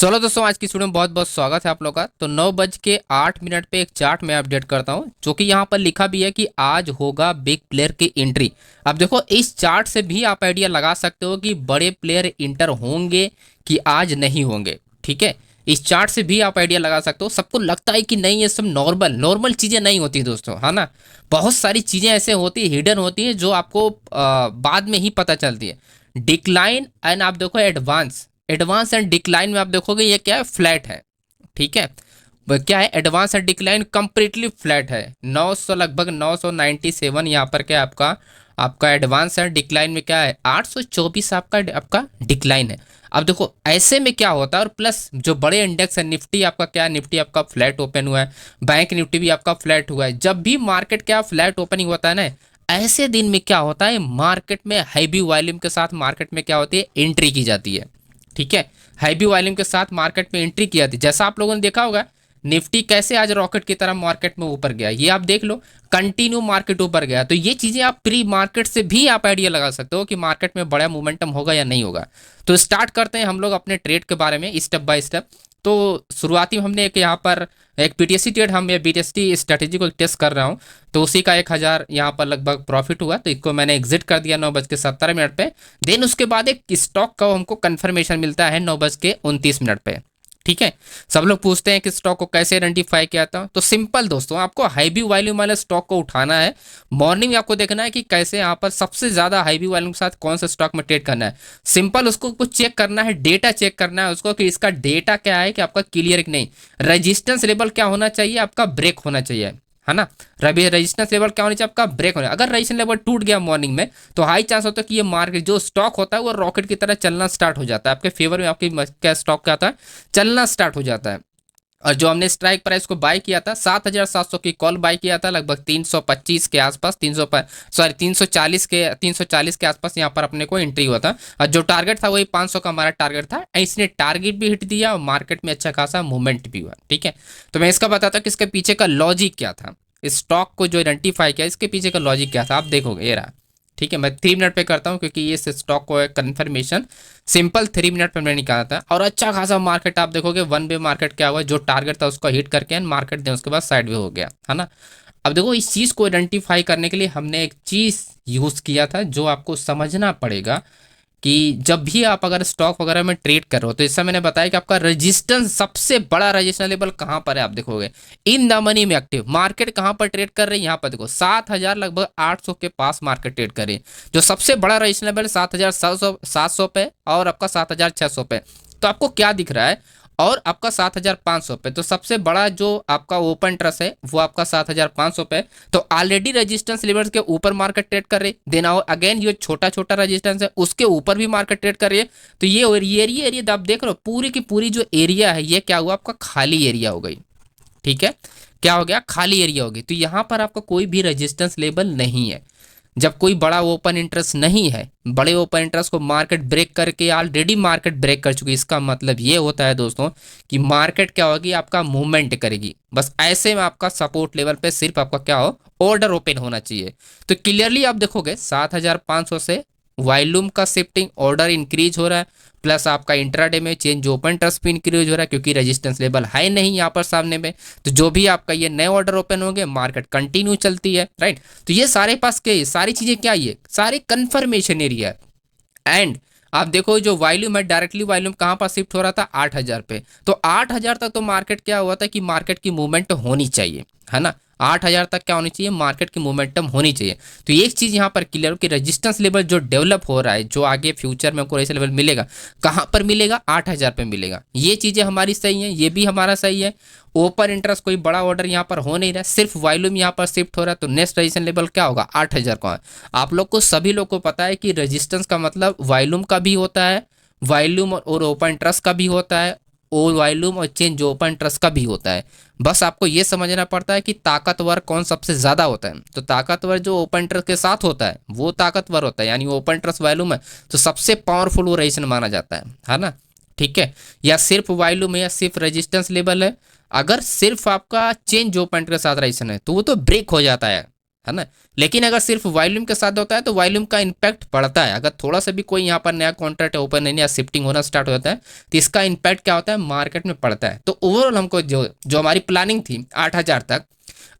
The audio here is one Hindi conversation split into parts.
चलो दोस्तों, आज की वीडियो में बहुत बहुत स्वागत है आप लोग का। तो 9:08 पे एक चार्ट मैं अपडेट करता हूं, जो कि यहाँ पर लिखा भी है कि आज होगा बिग प्लेयर की एंट्री। अब देखो, इस चार्ट से भी आप आइडिया लगा सकते हो कि बड़े प्लेयर इंटर होंगे कि आज नहीं होंगे। ठीक है, इस चार्ट से भी आप आइडिया लगा सकते हो। सबको लगता है कि नहीं, ये सब नॉर्मल नॉर्मल चीज़ें नहीं होती दोस्तों, है ना। बहुत सारी चीज़ें ऐसे होती है, हिडन होती है, जो आपको बाद में ही पता चलती है। डिक्लाइन एंड आप देखो एडवांस, एडवांस एंड डिक्लाइन में आप देखोगे ये क्या है, फ्लैट है। ठीक है, वो क्या है, advance and decline completely flat है। 900 लगभग 997 यहाँ पर क्या है आपका आपका एडवांस एंड डिक्लाइन में क्या है 824 आपका आपका डिक्लाइन है। अब देखो ऐसे में क्या होता है, और प्लस जो बड़े इंडेक्स है निफ्टी आपका क्या है, निफ्टी आपका फ्लैट ओपन हुआ है, बैंक निफ्टी भी आपका फ्लैट हुआ है। जब भी मार्केट क्या फ्लैट ओपनिंग होता है ना, ऐसे दिन में क्या होता है, मार्केट में हैवी वॉल्यूम के साथ मार्केट में क्या होती है, एंट्री की जाती है। ठीक है, हैवी वॉल्यूम के साथ मार्केट में एंट्री किया थी। जैसा आप लोगों ने देखा होगा निफ्टी कैसे आज रॉकेट की तरह मार्केट में ऊपर गया, ये आप देख लो, कंटिन्यू मार्केट ऊपर गया। तो ये चीजें आप प्री मार्केट से भी आप आइडिया लगा सकते हो कि मार्केट में बड़ा मोमेंटम होगा या नहीं होगा। तो स्टार्ट करते हैं हम लोग अपने ट्रेड के बारे में स्टेप बाय स्टेप। तो शुरुआती में हमने एक यहाँ पर एक पीटीएससी ट्रेड, हम ये बीटीएसटी स्ट्रेटेजी को टेस्ट कर रहा हूँ। तो उसी का 1000 यहाँ पर लगभग प्रॉफिट हुआ, तो इसको मैंने एग्जिट कर दिया 9:17 पे। देन उसके बाद एक स्टॉक का हमको कंफर्मेशन मिलता है 9:29 पे। ठीक है, सब लोग पूछते हैं कि स्टॉक को कैसे आइडेंटिफाई किया था। तो सिंपल दोस्तों, आपको हैवी वॉल्यूम वाले स्टॉक को उठाना है। मॉर्निंग में आपको देखना है कि कैसे यहाँ पर सबसे ज्यादा हैवी वॉल्यूम के साथ कौन सा स्टॉक में ट्रेड करना है। सिंपल उसको कुछ चेक करना है, डेटा चेक करना है उसको कि इसका डेटा क्या है, कि आपका क्लियर है कि नहीं। रेजिस्टेंस लेवल क्या होना चाहिए, आपका ब्रेक होना चाहिए, है ना। रवि रेजिस्टेंस लेवल क्या होना चाहिए, आपका ब्रेक होना। अगर रेजिस्टेंस लेवल टूट गया मॉर्निंग में, तो हाई चांस होता है कि ये मार्केट जो स्टॉक होता है वो रॉकेट की तरह चलना स्टार्ट हो जाता है आपके फेवर में, आपकी क्या स्टॉक क्या आता है, चलना स्टार्ट हो जाता है। और जो हमने स्ट्राइक प्राइस को बाय किया था 7700 की कॉल बाय किया था, लगभग 325 के आसपास, 300 पर सॉरी 340 के आसपास यहाँ पर अपने को एंट्री हुआ था। और जो टारगेट था वही 500 का हमारा टारगेट था। इसने टारगेट भी हिट दिया और मार्केट में अच्छा खासा मूवमेंट भी हुआ। ठीक है, तो मैं इसका बताता हूँ कि इसके पीछे का लॉजिक क्या था। स्टॉक को जो आइडेंटिफाई किया, इसके पीछे का लॉजिक क्या था आप देखोगे, ये रहा। ठीक है, मैं 3 मिनट पे करता हूँ क्योंकि ये स्टॉक को कंफर्मेशन सिंपल 3 मिनट पे मैंने निकाला था। और अच्छा खासा मार्केट आप देखोगे, वन वे मार्केट क्या हुआ, जो टारगेट था उसको हिट करके मार्केट दे उसके बाद साइड वे हो गया, है ना। अब देखो, इस चीज़ को आइडेंटिफाई करने के लिए हमने एक चीज़ यूज़ किया था, जो आपको समझना पड़ेगा कि जब भी आप अगर स्टॉक वगैरह में ट्रेड कर रहे हो, तो इससे मैंने बताया कि आपका रेजिस्टेंस, सबसे बड़ा रेजिस्टेंस लेवल कहाँ पर है आप देखोगे, इन द मनी में एक्टिव मार्केट कहाँ पर ट्रेड कर रही है, यहाँ पर देखो 7000 लगभग 800 के पास मार्केट ट्रेड कर रही है। जो सबसे बड़ा रेजिस्टेंस लेवल 7700 पे और आपका 7600 पे। तो आपको क्या दिख रहा है, और आपका 7500 पे। तो सबसे बड़ा जो आपका ओपन ट्रस्ट है वो आपका 7500 पे। तो ऑलरेडी रेजिस्टेंस लेवल के ऊपर मार्केट ट्रेड कर रही है। देन अगेन ये छोटा छोटा रेजिस्टेंस है, उसके ऊपर भी मार्केट ट्रेड कर रही है। तो ये एरिया आप देख रहे हो, पूरी की पूरी जो एरिया है ये क्या हुआ, आपका खाली एरिया हो गई। ठीक है, क्या हो गया, खाली एरिया हो गई। तो यहाँ पर आपका कोई भी रेजिस्टेंस लेवल नहीं है। जब कोई बड़ा ओपन इंटरेस्ट नहीं है, बड़े ओपन इंटरेस्ट को मार्केट ब्रेक करके ऑलरेडी मार्केट ब्रेक कर चुकी है, इसका मतलब ये होता है दोस्तों कि मार्केट क्या होगी, आपका मूवमेंट करेगी। बस ऐसे में आपका सपोर्ट लेवल पे सिर्फ आपका क्या हो, ऑर्डर ओपन होना चाहिए। तो क्लियरली आप देखोगे 7500 से वॉल्यूम का शिफ्टिंग ऑर्डर इंक्रीज हो रहा है, प्लस आपका इंट्राडे में चेंज ओपन ट्रस्ट भी इंक्रीज हो रहा है, क्योंकि रेजिस्टेंस लेवल है नहीं यहाँ पर सामने में। तो जो भी आपका ये नए ऑर्डर ओपन होंगे, मार्केट कंटिन्यू चलती है, राइट। तो ये सारे पास के सारी चीजें क्या, ये सारे कंफर्मेशन एरिया है। एंड आप देखो जो वॉल्यूम है, डायरेक्टली वॉल्यूम कहाँ पर शिफ्ट हो रहा था, 8000 पे। तो 8000 तक तो मार्केट क्या हुआ था कि मार्केट की मूवमेंट होनी चाहिए, है ना। 8000 तक क्या होनी चाहिए, मार्केट की मोमेंटम होनी चाहिए। तो एक चीज़ यहाँ पर क्लियर हो कि रेजिस्टेंस लेवल जो डेवलप हो रहा है, जो आगे फ्यूचर में हमको ऐसे लेवल मिलेगा, कहाँ पर मिलेगा, 8000 पे मिलेगा। ये चीज़ें हमारी सही हैं, ये भी हमारा सही है। ओपन इंटरेस्ट कोई बड़ा ऑर्डर यहाँ पर हो नहीं रहा, सिर्फ वॉल्यूम यहाँ पर शिफ्ट हो रहा है। तो नेक्स्ट रेजिस्टेंस लेवल क्या होगा, 8000 का। आप लोग को सभी लोग को पता है कि रेजिस्टेंस का मतलब वॉल्यूम का भी होता है, वॉल्यूम और ओपन इंटरेस्ट का भी होता है, और वॉल्यूम और चेंज ओपन इंटरेस्ट का भी होता है। बस आपको ये समझना पड़ता है कि ताकतवर कौन सबसे ज़्यादा होता है। तो ताकतवर जो ओपन इंटरेस्ट के साथ होता है वो ताकतवर होता है, यानी ओपन इंटरेस्ट वॉल्यूम है तो सबसे पावरफुल वो रेजिस्टेंस माना जाता है ना। ठीक है, या सिर्फ वॉल्यूम है या सिर्फ रेजिस्टेंस लेवल है, अगर सिर्फ आपका चेंज ओपन के साथ रेजिस्टेंस है तो वो तो ब्रेक हो जाता है। है ना। लेकिन अगर सिर्फ वॉल्यूम के साथ होता है तो वॉल्यूम का इम्पैक्ट पड़ता है। अगर थोड़ा सा भी कोई यहाँ पर नया कॉन्ट्रैक्ट ओपन नहीं या शिफ्टिंग होना स्टार्ट हो जाता है तो इसका इम्पैक्ट क्या होता है, मार्केट में पड़ता है। तो ओवरऑल हमको जो जो हमारी प्लानिंग थी 8,000 तक,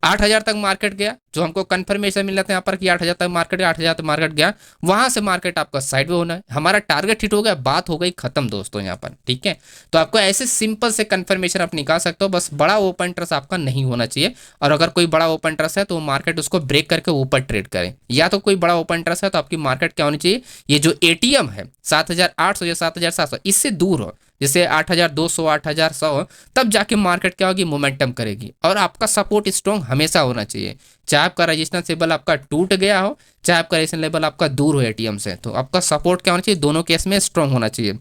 8,000 तक मार्केट गया, जो हमको कंफर्मेशन मिल जाता है यहाँ पर कि 8,000 तक मार्केट गया, 8,000 तक मार्केट गया, वहां से मार्केट आपका साइड में होना है। हमारा टारगेट हिट हो गया, बात हो गई खत्म दोस्तों यहाँ पर, ठीक है। तो आपको ऐसे सिंपल से कंफर्मेशन आप निकाल सकते हो, बस बड़ा ओपन इंटरेस्ट आपका नहीं होना चाहिए। और अगर कोई बड़ा ओपन इंटरेस्ट है तो मार्केट उसको ब्रेक करके ऊपर ट्रेड करें, या तो कोई बड़ा ओपन इंटरेस्ट है तो आपकी मार्केट क्या होनी चाहिए, ये जो एटीएम है 7,800 या 7,700 इससे दूर हो, जैसे 8,200 8,100, तब जाके मार्केट क्या होगी, मोमेंटम करेगी। और आपका सपोर्ट स्ट्रॉन्ग हमेशा होना चाहिए, चाहे आपका रेजिस्टेंस लेवल आपका टूट गया हो, चाहे आपका रेजिस्टेंस लेवल आपका दूर हो एटीएम से, तो आपका सपोर्ट क्या होना चाहिए, दोनों केस में स्ट्रॉन्ग होना चाहिए।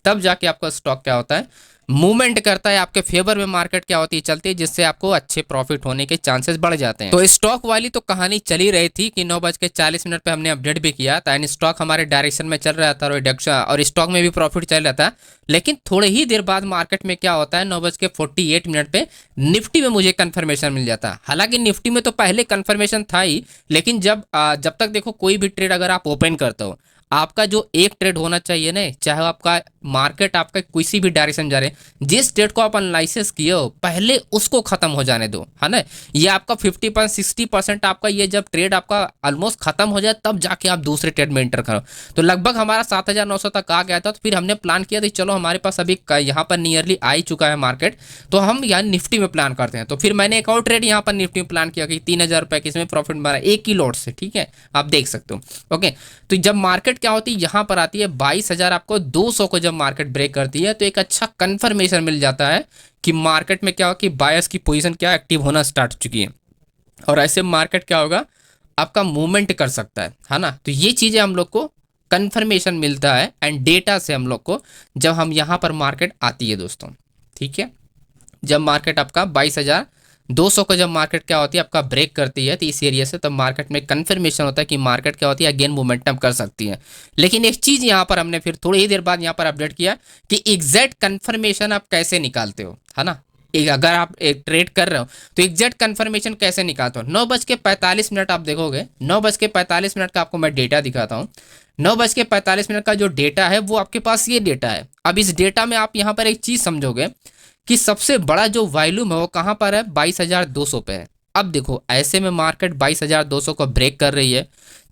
तब जाके आपका स्टॉक क्या होता है, मूवमेंट करता है, आपके फेवर में मार्केट क्या होती है, चलती है, जिससे आपको अच्छे प्रॉफिट होने के चांसेस बढ़ जाते हैं। तो स्टॉक वाली तो कहानी चली रही थी कि 9:40 पे हमने अपडेट भी किया था, एंड स्टॉक हमारे डायरेक्शन में चल रहा था और स्टॉक में भी प्रॉफिट चल रहा था। लेकिन थोड़े ही देर बाद मार्केट में क्या होता है, 9:48 पे निफ्टी में मुझे कंफर्मेशन मिल जाता है। हालांकि निफ्टी में तो पहले कंफर्मेशन था ही, लेकिन जब तक देखो कोई भी ट्रेड अगर आप ओपन करते हो, आपका जो एक ट्रेड होना चाहिए ना, चाहे आपका मार्केट आपका किसी भी डायरेक्शन जा रहे, जिस ट्रेड को आप एनालिसिस किए हो पहले उसको खत्म हो जाने दो, है ना। ये आपका 50% आपका ये जब ट्रेड आपका ऑलमोस्ट खत्म हो जाए तब जाके आप दूसरे ट्रेड में एंटर करो। तो लगभग हमारा 7,900 तक आ गया था। तो फिर हमने प्लान किया था चलो हमारे पास अभी यहाँ पर नियरली आ ही चुका है मार्केट, तो हम यहाँ निफ्टी में प्लान करते हैं। तो फिर मैंने एक और ट्रेड यहाँ पर निफ्टी में प्लान किया कि 3,000 रुपये की इसमें प्रॉफिट मारा एक ही लॉट से, ठीक है, आप देख सकते हो। ओके, तो जब मार्केट क्या होती है यहाँ पर आती है 22,000 आपको 200 को जब मार्केट ब्रेक करती है तो एक अच्छा कंफर्मेशन मिल जाता है कि मार्केट में क्या हो कि बायर्स की पोजीशन क्या एक्टिव होना स्टार्ट हो चुकी है, और ऐसे मार्केट क्या होगा, आपका मूवमेंट कर सकता है ना। तो ये चीज़ें हम लोग को कंफर्मेशन मिलता है एंड डेटा से हम लोग को, जब हम यहाँ पर मार्केट आती है दोस्तों, ठीक है। जब मार्केट आपका 22,200 को जब मार्केट क्या होती है आपका ब्रेक करती है तो इस एरिया से, तब मार्केट में कंफर्मेशन होता है कि मार्केट क्या होती है अगेन मोमेंटम कर सकती है। लेकिन एक चीज़ यहाँ पर हमने फिर थोड़ी ही देर बाद यहाँ पर अपडेट किया कि एग्जैक्ट कंफर्मेशन आप कैसे निकालते हो, है ना। अगर आप एक ट्रेड कर रहे हो तो एग्जैक्ट कंफर्मेशन कैसे निकालते हो। 9:45 आप देखोगे, 9:45 का आपको मैं डेटा दिखाता हूँ। 9:45 का जो डेटा है वो आपके पास ये डेटा है। अब इस डेटा में आप यहाँ पर एक चीज़ समझोगे कि सबसे बड़ा जो वॉल्यूम है वो कहाँ पर है, 22,200 पे है। अब देखो ऐसे में मार्केट 22,200 को ब्रेक कर रही है,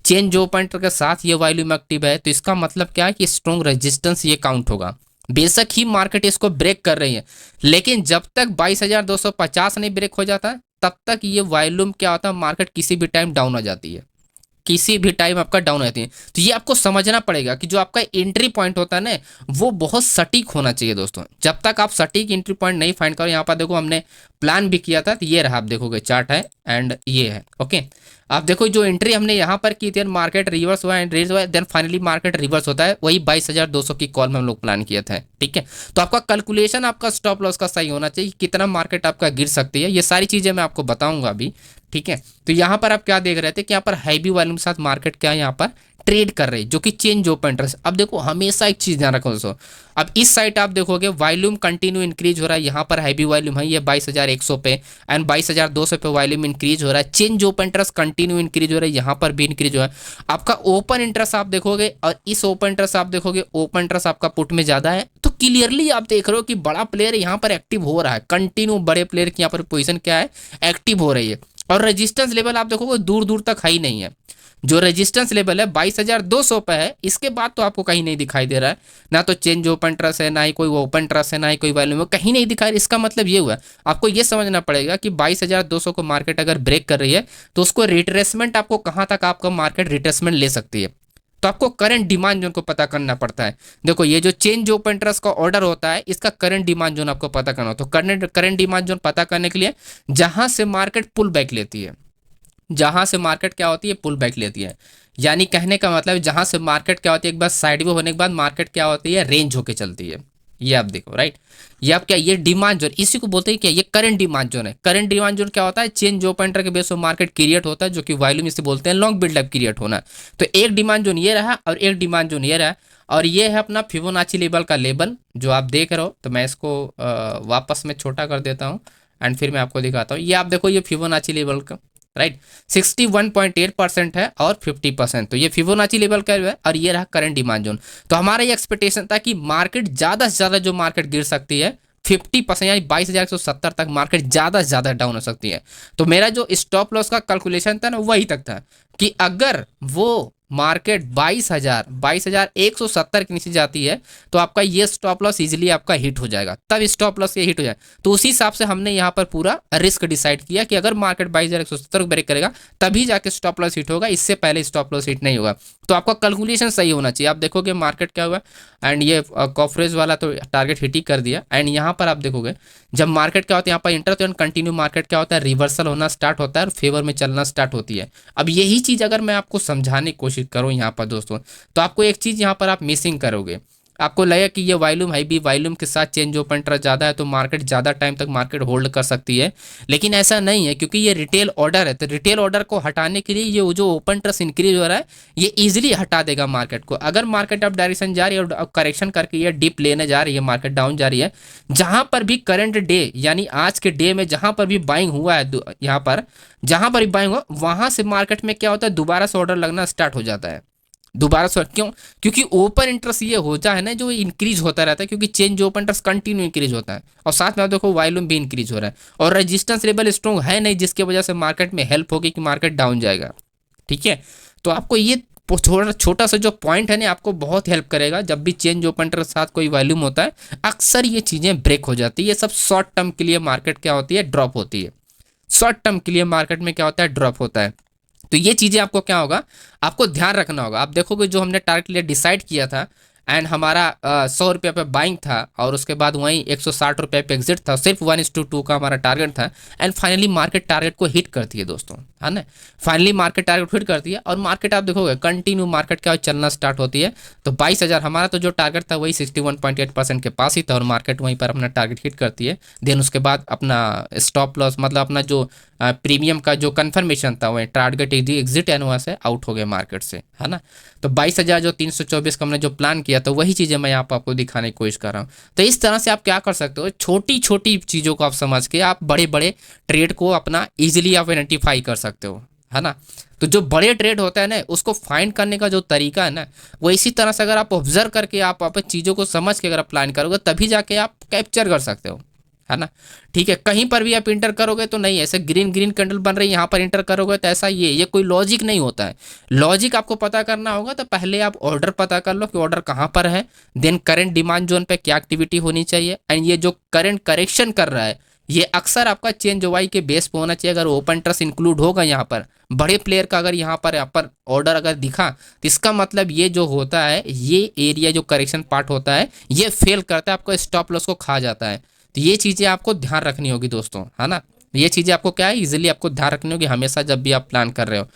चेंज ओपन के साथ ये वॉल्यूम एक्टिव है, तो इसका मतलब क्या है कि स्ट्रॉन्ग रेजिस्टेंस ये काउंट होगा। बेशक ही मार्केट इसको ब्रेक कर रही है, लेकिन जब तक 22,250 नहीं ब्रेक हो जाता तब तक ये वॉल्यूम क्या होता है, मार्केट किसी भी टाइम डाउन हो जाती है, किसी भी टाइम आपका डाउन रहती है। तो ये आपको समझना पड़ेगा कि जो आपका एंट्री पॉइंट होता है ना वो बहुत सटीक होना चाहिए दोस्तों। जब तक आप सटीक एंट्री पॉइंट नहीं फाइंड करो, यहाँ पर देखो हमने प्लान भी किया था, तो ये रहा, आप देखोगे चार्ट है एंड ये है। ओके, आप देखो जो एंट्री हमने यहाँ पर की थी, मार्केट रिवर्स हुआ एंड रेज हुआ, देन फाइनली मार्केट रिवर्स होता है, वही 22,200 की कॉल में हम लोग प्लान किया था, ठीक है। तो आपका कैलकुलेशन आपका स्टॉप लॉस का सही होना चाहिए, कितना मार्केट आपका गिर सकती है, ये सारी चीज़ें मैं आपको बताऊंगा अभी, ठीक है। तो यहाँ पर आप क्या देख रहे थे कि यहाँ पर हैवी वॉल्यूम के साथ मार्केट क्या है यहाँ पर ट्रेड कर रहे हैं, जो कि चेंज ओपन इंटरेस्ट। अब देखो हमेशा एक चीज़ ध्यान रखो दोस्तों, अब इस साइड आप देखोगे वॉल्यूम कंटिन्यू इंक्रीज हो रहा है, यहाँ पर हैवी वॉल्यूम है ये 22,100 पे एंड 22,200 पे वॉल्यूम इंक्रीज हो रहा है, change open interest continue increase हो रहा है, यहाँ पर भी इंक्रीज हो रहा है। आपका ओपन इंटरेस्ट आप देखोगे और इस ओपन इंटरेस्ट आप देखोगे, ओपन इंटरेस्ट आपका पुट में ज़्यादा है, तो क्लियरली आप देख रहे हो कि बड़ा प्लेयर यहाँ पर एक्टिव हो रहा है, कंटिन्यू बड़े प्लेयर की यहाँ पर पोजिशन क्या है, एक्टिव हो रही है। और रेजिस्टेंस लेवल आप देखोगे दूर दूर तक है ही नहीं है, जो रेजिस्टेंस लेवल है 22,200 पे है, इसके बाद तो आपको कहीं नहीं दिखाई दे रहा है, ना तो चेंज ओपन ट्रस्ट है, ना ही कोई ओपन ट्रस्ट है, ना ही कोई वैल्यू है, कहीं नहीं दिखाई। इसका मतलब ये हुआ आपको ये समझना पड़ेगा कि 22,200 को मार्केट अगर ब्रेक कर रही है तो उसको रिट्रेसमेंट आपको कहाँ तक आपका मार्केट रिट्रेसमेंट ले सकती है, तो आपको करंट डिमांड जोन को पता करना पड़ता है। देखो ये जो चेंज ओपन ट्रस्ट का ऑर्डर होता है इसका करंट डिमांड जोन आपको पता करना हो, तो करंट डिमांड जोन पता करने के लिए जहां से मार्केट पुल बैक लेती है, जहां से मार्केट क्या होती है पुल बैक लेती है, यानी कहने का मतलब जहां से मार्केट क्या होती है एक बार साइडवे होने के बाद मार्केट क्या होती है रेंज होके चलती है। ये आप देखो राइट, ये आप क्या, ये डिमांड जोन, इसी को बोलते हैं क्या, ये करंट डिमांड जोन है। करंट डिमांड जोन क्या होता है, चेंज ओपन के बेस पर मार्केट क्रिएट होता है, जो कि वॉल्यूम इसे बोलते हैं लॉन्ग बिल्डअप क्रिएट होना। तो एक डिमांड जोन ये रहा और एक डिमांड जोन ये रहा, और ये है अपना फिबोनाची लेवल का लेवल जो आप देख रहे हो। तो मैं इसको वापस में छोटा कर देता हूँ एंड फिर मैं आपको दिखाता हूँ। ये आप देखो ये फिबोनाची लेवल का राइट। 61.8% है और 50%, तो ये फिबोनाची लेवल का है और ये रहा करंट डिमांड जोन। तो हमारा ये एक्सपेक्टेशन था कि मार्केट ज़्यादा से ज़्यादा जो मार्केट गिर सकती है 50% यानी 22,170 तक मार्केट ज़्यादा से ज़्यादा डाउन हो सकती है। तो मेरा जो स्टॉप लॉस का कैलकुलेशन था ना वही तक था कि अगर वो मार्केट 22,170 के नीचे जाती है तो आपका ये स्टॉप लॉस इजीली आपका हिट हो जाएगा, तब स्टॉप लॉस ये हिट हो जाए। तो उसी हिसाब से हमने यहाँ पर पूरा रिस्क डिसाइड किया कि अगर मार्केट 22,170 को ब्रेक करेगा तभी जाके स्टॉप लॉस हिट होगा, इससे पहले स्टॉप लॉस हिट नहीं होगा। तो आपका कैलकुलेशन सही होना चाहिए। आप देखोगे मार्केट क्या हुआ एंड ये कॉफरेज वाला तो टारगेट हिट ही कर दिया। एंड यहाँ पर आप देखोगे जब मार्केट क्या होता है यहाँ पर इंटर तो कंटिन्यू मार्केट क्या होता है रिवर्सल होना स्टार्ट होता है और फेवर में चलना स्टार्ट होती है। अब यही चीज़ अगर मैं आपको समझाने की कोशिश करूँ यहाँ पर दोस्तों, तो आपको एक चीज़ यहाँ पर आप मिसिंग करोगे। आपको लगेगा कि ये वॉल्यूम है भी, वॉल्यूम के साथ चेंज ओपन इंटरेस्ट ज़्यादा है तो मार्केट ज़्यादा टाइम तक मार्केट होल्ड कर सकती है, लेकिन ऐसा नहीं है क्योंकि ये रिटेल ऑर्डर है। तो रिटेल ऑर्डर को हटाने के लिए ये जो ओपन इंटरेस्ट इंक्रीज हो रहा है ये इजीली हटा देगा मार्केट को। अगर मार्केट अब डायरेक्शन जा रही है और करेक्शन करके ये डिप लेने जा रही है, मार्केट डाउन जा रही है, जहाँ पर भी करंट डे यानी आज के डे में जहाँ पर भी बाइंग हुआ है यहाँ पर जहाँ पर भी बाइंग हुआ वहाँ से मार्केट में क्या होता है दोबारा से ऑर्डर लगना स्टार्ट हो जाता है दोबारा से। क्यों? क्योंकि ओपन इंटरेस्ट ये होता है ना जो इंक्रीज होता रहता है, क्योंकि change open interest continue increase होता है और साथ में आप देखो वॉल्यूम भी इंक्रीज हो रहा है और रेजिस्टेंस लेवल स्ट्रॉन्ग है नहीं, जिसकी वजह से मार्केट में हेल्प होगी कि मार्केट डाउन जाएगा। ठीक है, तो आपको ये थोड़ा छोटा सा जो पॉइंट है ना आपको बहुत हेल्प करेगा। जब भी चेंज ओपन इंटरेस्ट के साथ कोई वॉल्यूम होता है अक्सर ये चीज़ें ब्रेक हो जाती है। ये सब शॉर्ट टर्म के लिए मार्केट क्या होती है ड्रॉप होती है, शॉर्ट टर्म के लिए मार्केट में क्या होता है ड्रॉप होता है। तो ये चीज़ें आपको क्या होगा आपको ध्यान रखना होगा। आप देखोगे जो हमने टारगेट लिए डिसाइड किया था एंड हमारा 100 रुपये पे बाइंग था और उसके बाद वहीं 160 रुपये पे एग्जिट था, सिर्फ 1:2 का हमारा टारगेट था एंड फाइनली मार्केट टारगेट को हिट करती है दोस्तों, है ना। फाइनली मार्केट टारगेट हिट करती है और मार्केट आप देखोगे कंटिन्यू मार्केट क्या चलना स्टार्ट होती है। तो 22,000 हमारा तो जो टारगेट था वही 61.8% के पास ही था और मार्केट वहीं पर अपना टारगेट हिट करती है। देन उसके बाद अपना स्टॉप लॉस मतलब अपना जो प्रीमियम का जो कन्फर्मेशन था वही टारगेट एग्जिट एंड वहाँ से आउट हो गए मार्केट से, है ना। तो 22,000 जो 324 का हमने जो प्लान किया तो वही चीज़ें मैं यहाँ पर आपको दिखाने की कोशिश कर रहा हूँ। तो इस तरह से आप क्या कर सकते हो, छोटी छोटी चीज़ों को आप समझ के आप बड़े बड़े ट्रेड को अपना ईजिली आप आइडेंटिफाई कर सकते हो, है ना। तो जो बड़े ट्रेड होता है ना उसको फाइंड करने का जो तरीका है ना वो इसी तरह से अगर आप ऑब्जर्व करके आप अपनी चीज़ों को समझ के अगर आप प्लान करोगे तभी जाके आप कैप्चर कर सकते हो, है ना। ठीक है, कहीं पर भी आप इंटर करोगे तो नहीं ऐसे ग्रीन ग्रीन कैंडल बन रही है यहाँ पर इंटर करोगे तो ऐसा ये कोई लॉजिक नहीं होता है। लॉजिक आपको पता करना होगा तो पहले आप ऑर्डर पता कर लो कि ऑर्डर कहाँ पर है, देन करंट डिमांड जोन पे क्या एक्टिविटी होनी चाहिए एंड ये जो करंट करेक्शन कर रहा है ये अक्सर आपका चेंज ओवाई के बेस पे होना चाहिए। अगर ओपन इंटरेस्ट इंक्लूड होगा यहाँ पर बड़े प्लेयर का अगर यहाँ पर ऑर्डर अगर दिखा तो इसका मतलब ये जो होता है ये एरिया जो करेक्शन पार्ट होता है ये फेल करता है, आपको स्टॉप लॉस को खा जाता है। तो ये चीज़ें आपको ध्यान रखनी होगी दोस्तों, है ना। ये चीज़ें आपको क्या है इजीली आपको ध्यान रखनी होगी हमेशा जब भी आप प्लान कर रहे हो।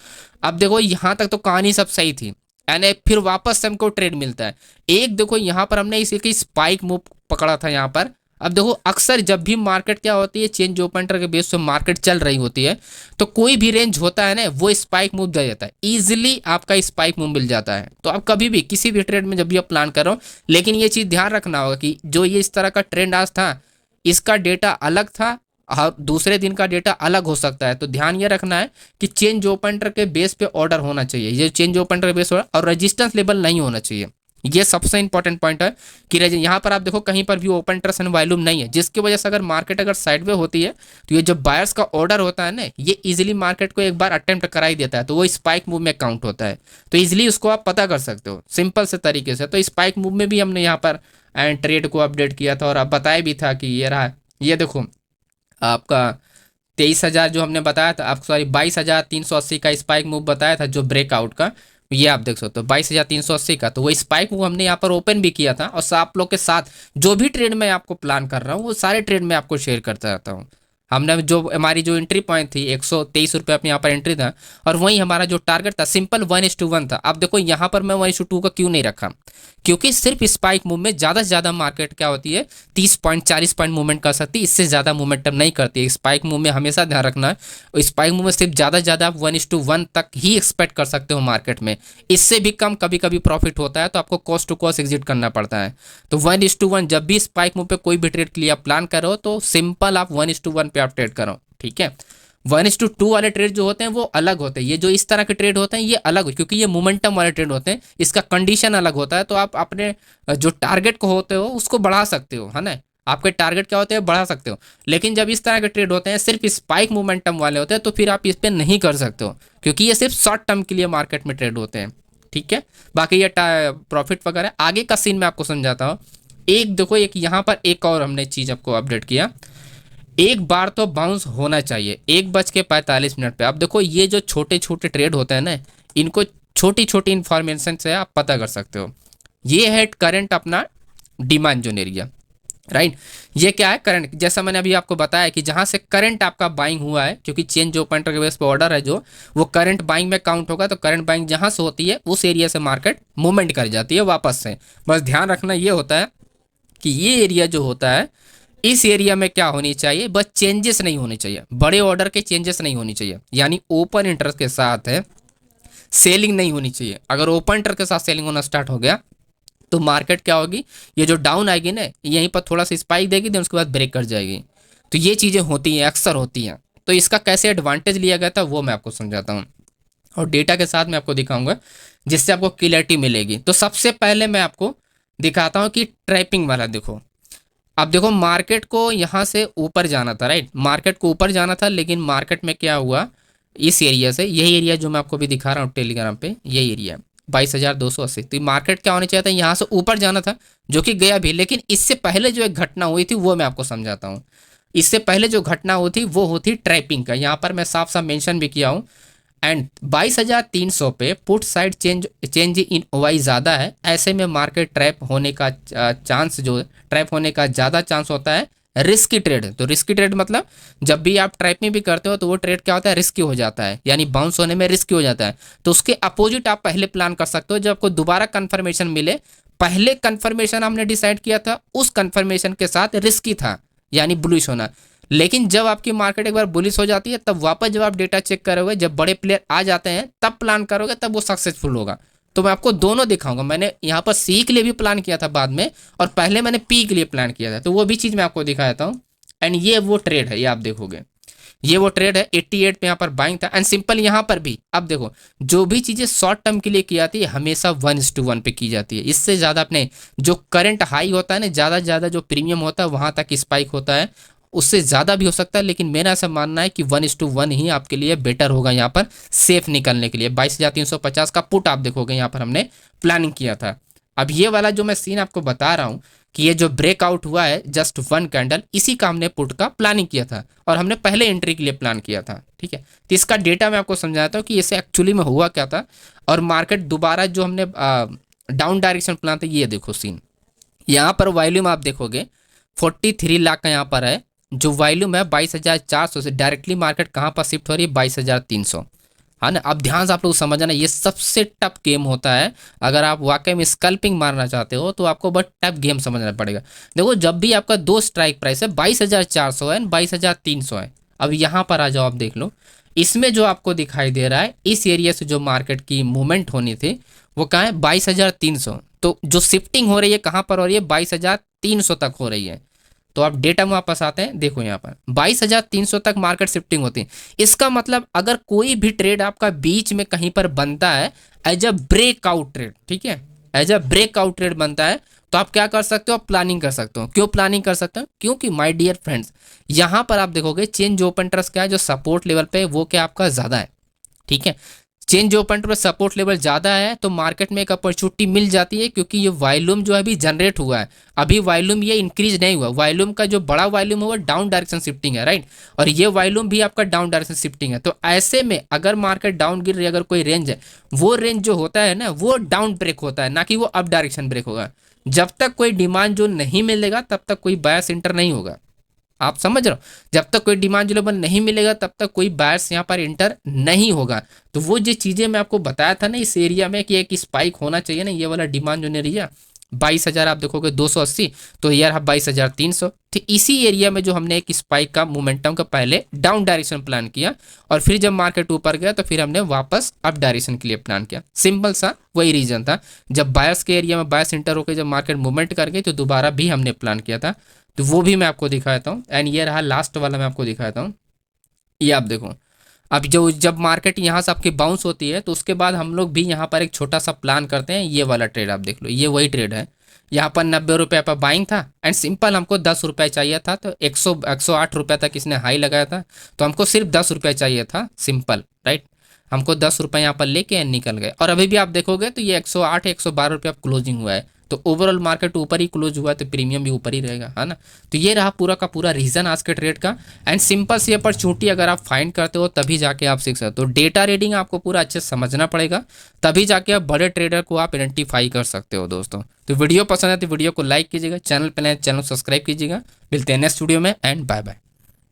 अब देखो यहाँ तक तो कहानी सब सही थी एंड फिर वापस से हमको ट्रेड मिलता है। एक देखो यहाँ पर हमने इसी की स्पाइक मूव पकड़ा था यहाँ पर। अब देखो अक्सर जब भी मार्केट क्या होती है चेंज ओपन के बेस पे मार्केट चल रही होती है तो कोई भी रेंज होता है ना वो स्पाइक मूव दे जाता है, इजीली आपका स्पाइक मूव मिल जाता है। तो आप कभी भी किसी भी ट्रेड में जब भी आप प्लान कर रहे हो, लेकिन ये चीज़ ध्यान रखना होगा कि जो ये इस तरह का ट्रेंड आज था इसका डेटा अलग था और दूसरे दिन का डेटा अलग हो सकता है। तो ध्यान ये रखना है कि चेंज ओपन के बेस पे ऑर्डर होना चाहिए, ये चेंज ओपन के बेस और रेजिस्टेंस लेवल नहीं होना चाहिए। ये सबसे इंपॉर्टेंट पॉइंट है कि यहाँ पर आप देखो कहीं पर भी ओपन इंटरेस्ट एंड वॉल्यूम नहीं है, जिसकी वजह से अगर मार्केट अगर साइडवे होती है तो ये जो बायर्स का ऑर्डर होता है ना ये इजीली मार्केट को एक बार अटेम्प्ट करा ही देता है, तो वो स्पाइक मूव में काउंट होता है। तो इजीली उसको आप पता कर सकते हो सिंपल से तरीके से। तो स्पाइक मूव में भी हमने यहाँ पर एंड ट्रेड को अपडेट किया था और आप बताया भी था कि ये रहा, ये देखो आपका 23,000 जो हमने बताया था आप सॉरी 22,380 का स्पाइक मूव बताया था जो ब्रेकआउट का, ये आप देख सकते हो 22,380 का। तो वो स्पाइक मूव हमने यहाँ पर ओपन भी किया था और आप लोग के साथ जो भी ट्रेड मैं आपको प्लान कर रहा हूँ वो सारे ट्रेड में आपको शेयर करता रहता हूँ। हमने जो हमारी जो एंट्री पॉइंट थी 123 रुपये अपने यहाँ पर एंट्री था और वहीं हमारा जो टारगेट था सिंपल 1:1 था। अब देखो यहाँ पर मैं 1:2 का क्यों नहीं रखा, क्योंकि सिर्फ स्पाइक मूव में ज़्यादा से ज़्यादा मार्केट क्या होती है 30 पॉइंट 40 पॉइंट मूवमेंट कर सकती है, इससे ज़्यादा मूवमेंटम नहीं करती है। स्पाइक मूव में हमेशा ध्यान रखना है स्पाइक मूव में सिर्फ ज़्यादा से ज़्यादा आप 1:1 तक ही एक्सपेक्ट कर सकते हो मार्केट में, इससे भी कम कभी कभी प्रॉफिट होता है तो आपको कॉस्ट टू कॉस्ट एग्जिट करना पड़ता है। तो 1:1 जब भी स्पाइक मूव पे कोई भी ट्रेड के लिए आप प्लान करो तो सिंपल आप 1:1 पे आप ट्रेड करो, ठीक है। 1:2 वाले ट्रेड जो होते हैं वो अलग होते हैं, ये जो इस तरह के ट्रेड होते हैं ये अलग, क्योंकि ये मोमेंटम वाले ट्रेड होते हैं, इसका कंडीशन अलग होता है। तो आप अपने जो टारगेट को होते हो उसको बढ़ा सकते हो, है ना, आपके टारगेट क्या होते हैं बढ़ा सकते हो। लेकिन जब इस तरह के ट्रेड होते हैं सिर्फ स्पाइक मोमेंटम वाले होते हैं तो फिर आप इस पर नहीं कर सकते हो, क्योंकि ये सिर्फ शॉर्ट टर्म के लिए मार्केट में ट्रेड होते हैं। ठीक है, बाकी ये प्रॉफिट वगैरह आगे का सीन मैं आपको समझाता हूँ। एक देखो, एक यहाँ पर एक और हमने चीज़ आपको अपडेट किया, एक बार तो बाउंस होना चाहिए 1:45 पे। अब देखो ये जो छोटे छोटे ट्रेड होते हैं ना, इनको छोटी छोटी इंफॉर्मेशन से आप पता कर सकते हो। ये है करंट अपना डिमांड जोन एरिया, राइट। ये क्या है करंट, जैसा मैंने अभी आपको बताया कि जहां से करंट आपका बाइंग हुआ है, क्योंकि चेंज ओपन के बेस पे ऑर्डर है जो, वो करंट बाइंग में काउंट होगा। तो करंट बाइंग जहां से होती है उस एरिया से मार्केट मूवमेंट कर जाती है वापस से। बस ध्यान रखना ये होता है कि ये एरिया जो होता है, इस एरिया में क्या होनी चाहिए, बस चेंजेस नहीं होने चाहिए, बड़े ऑर्डर के चेंजेस नहीं होनी चाहिए, यानी ओपन इंटरेस्ट के साथ है सेलिंग नहीं होनी चाहिए। अगर ओपन इंटरेस्ट के साथ सेलिंग होना स्टार्ट हो गया तो मार्केट क्या होगी, ये जो डाउन आएगी ना यहीं पर थोड़ा सा स्पाइक देगी, देन उसके बाद ब्रेक कर जाएगी। तो ये चीज़ें होती हैं, अक्सर होती हैं। तो इसका कैसे एडवांटेज लिया गया था वो मैं आपको समझाता हूँ, और डेटा के साथ मैं आपको दिखाऊंगा जिससे आपको क्लियरिटी मिलेगी। तो सबसे पहले मैं आपको दिखाता हूँ कि ट्रैपिंग वाला देखो। अब देखो मार्केट को यहाँ से ऊपर जाना था, राइट, मार्केट को ऊपर जाना था, लेकिन मार्केट में क्या हुआ, इस एरिया से, यही एरिया जो मैं आपको भी दिखा रहा हूँ टेलीग्राम पे, यही एरिया 22,280। तो मार्केट क्या होना चाहिए था, यहाँ से ऊपर जाना था, जो कि गया भी। लेकिन इससे पहले जो एक घटना हुई थी वो मैं आपको समझाता हूँ। इससे पहले जो घटना हुई थी वो होती ट्रैपिंग का, यहाँ पर मैं साफ साफ मेंशन भी किया हूँ। एंड 22,300 पे put side change in Y ज़्यादा है, ऐसे में मार्केट ट्रैप होने का चांस, जो ट्रैप होने का ज़्यादा चांस होता है रिस्की ट्रेड। तो रिस्की ट्रेड मतलब जब भी आप ट्रैपिंग भी करते हो तो वो ट्रेड क्या होता है, रिस्की हो जाता है, यानी बाउंस होने में रिस्की हो जाता है। तो उसके अपोजिट आप पहले प्लान कर सकते हो, जब आपको दोबारा कंफर्मेशन मिले। पहले कंफर्मेशन हमने डिसाइड किया था उस कंफर्मेशन के साथ रिस्की था, यानी बुलिश होना। लेकिन जब आपकी मार्केट एक बार बुलिश हो जाती है तब वापस जब आप डेटा चेक करोगे, जब बड़े प्लेयर आ जाते हैं तब प्लान करोगे, तब वो सक्सेसफुल होगा। तो मैं आपको दोनों दिखाऊंगा। मैंने यहाँ पर सी के लिए भी प्लान किया था बाद में, और पहले मैंने पी के लिए प्लान किया था, तो वो भी चीज़ मैं आपको दिखाता हूँ। एंड ये वो ट्रेड है, ये आप देखोगे, ये वो ट्रेड है 88 पे यहाँ पर बाइंग था। एंड सिंपल यहाँ पर भी अब देखो, जो भी चीज़ें शॉर्ट टर्म के लिए की जाती है हमेशा 1:1 पे की जाती है। इससे ज़्यादा अपने जो करंट हाई होता है ना, ज़्यादा से ज़्यादा जो प्रीमियम होता है वहाँ तक स्पाइक होता है, उससे ज़्यादा भी हो सकता है। लेकिन मेरा ऐसा मानना है कि 1:1 ही आपके लिए बेटर होगा यहाँ पर सेफ निकलने के लिए। 22,350 का पुट आप देखोगे यहाँ पर हमने प्लानिंग किया था। अब ये वाला जो मैं सीन आपको बता रहा हूँ कि ये जो ब्रेकआउट हुआ है जस्ट 1 कैंडल, इसी का हमने पुट का प्लानिंग किया था, और हमने पहले एंट्री के लिए प्लान किया था। ठीक है, तो इसका डेटा मैं आपको समझाता हूँ कि इसे एक्चुअली में हुआ क्या था, और मार्केट दोबारा जो हमने डाउन डायरेक्शन प्लान था, ये देखो सीन। यहाँ पर वॉल्यूम आप देखोगे 43 लाख का यहाँ पर है, जो वॉल्यूम है 22,400 से डायरेक्टली मार्केट कहाँ पर शिफ्ट हो रही है 22,300, है ना। अब ध्यान से आप लोग समझना, ये सबसे टफ गेम होता है। अगर आप वाकई में स्कल्पिंग मारना चाहते हो तो आपको बस टफ गेम समझना पड़ेगा। देखो जब भी आपका दो स्ट्राइक प्राइस है 22,400 है, 22,300 है। अब यहाँ पर आ जाओ, आप देख लो, इसमें जो आपको दिखाई दे रहा है इस एरिया से जो मार्केट की मूवमेंट होनी थी वो कहाँ है 22,300। तो जो शिफ्टिंग हो रही है कहाँ पर हो रही है 22,300 तक हो रही है। तो आप डेटा में वापस आते हैं, देखो यहाँ पर 22,300 तक मार्केट शिफ्टिंग होती है। इसका मतलब अगर कोई भी ट्रेड आपका बीच में कहीं पर बनता है एज अ ब्रेकआउट ट्रेड, ठीक है, एज अ ब्रेकआउट ट्रेड बनता है, तो आप क्या कर सकते हो, आप प्लानिंग कर सकते हो। क्यों प्लानिंग कर सकते हो, क्योंकि माय डियर फ्रेंड्स यहाँ पर आप देखोगे चेंज ओपन इंटरेस्ट क्या है, जो सपोर्ट लेवल पे वो क्या आपका ज़्यादा है। ठीक है, चेंज ओपन पर सपोर्ट लेवल ज़्यादा है तो मार्केट में एक अपॉर्चुनिटी मिल जाती है, क्योंकि ये वॉल्यूम जो है अभी जनरेट हुआ है, अभी वॉल्यूम ये इंक्रीज नहीं हुआ। वॉल्यूम का जो बड़ा वॉल्यूम हुआ डाउन डायरेक्शन शिफ्टिंग है, राइट, और ये वॉल्यूम भी आपका डाउन डायरेक्शन शिफ्टिंग है। तो ऐसे में अगर मार्केट डाउन गिर रही है, अगर कोई रेंज है, वो रेंज जो होता है ना वो डाउन ब्रेक होता है, ना कि वो अप डायरेक्शन ब्रेक होगा। जब तक कोई डिमांड जो नहीं मिलेगा तब तक कोई बायर्स इंटर नहीं होगा। आप समझ रहे हो, जब तक कोई डिमांड लेवल नहीं मिलेगा तब तक कोई बायर्स यहाँ पर इंटर नहीं होगा। तो वो जो चीज़ें मैं आपको बताया था ना इस एरिया में कि एक स्पाइक होना चाहिए ना, ये वाला डिमांड जो एरिया 22,000 आप देखोगे 280, तो यार 22,300, तो इसी एरिया में जो हमने एक स्पाइक का मोमेंटम का पहले डाउन डायरेक्शन प्लान किया, और फिर जब मार्केट ऊपर गया तो फिर हमने वापस अप डायरेक्शन के लिए प्लान किया। सिंपल सा वही रीजन था, जब बायर्स के एरिया में बायर्स इंटर होकर जब मार्केट मूवमेंट कर गई तो दोबारा भी हमने प्लान किया था। तो वो भी मैं आपको दिखाता हूँ। एंड ये रहा लास्ट वाला, मैं आपको दिखाता हूँ। ये आप देखो, अब जो जब मार्केट यहाँ से आपकी बाउंस होती है तो उसके बाद हम लोग भी यहाँ पर एक छोटा सा प्लान करते हैं। ये वाला ट्रेड आप देख लो, ये वही ट्रेड है। यहाँ पर 90 रुपये पर बाइंग था एंड सिंपल हमको 10 रुपये चाहिए था, तो 108 रुपये तक इसने हाई लगाया था, तो हमको सिर्फ 10 रुपये चाहिए था सिंपल, राइट। हमको 10 रुपये यहाँ पर लेके निकल गए, और अभी भी आप देखोगे तो ये 108 112 रुपये अब क्लोजिंग हुआ है। तो ओवरऑल मार्केट ऊपर ही क्लोज हुआ है, तो प्रीमियम भी ऊपर ही रहेगा, है ना। तो ये रहा पूरा का पूरा रीजन आज के ट्रेड का। एंड सिंपल सी अपॉर्चुनिटी अगर आप फाइंड करते हो तभी जाके आप सीख सकते हो। तो डेटा रीडिंग आपको पूरा अच्छे से समझना पड़ेगा, तभी जाके आप बड़े ट्रेडर को आप आइडेंटिफाई कर सकते हो दोस्तों। तो वीडियो पसंद है तो वीडियो को लाइक कीजिएगा, चैनल पर नए चैनल सब्सक्राइब कीजिएगा। मिलते हैं नेक्स्ट वीडियो में, एंड बाय बाय।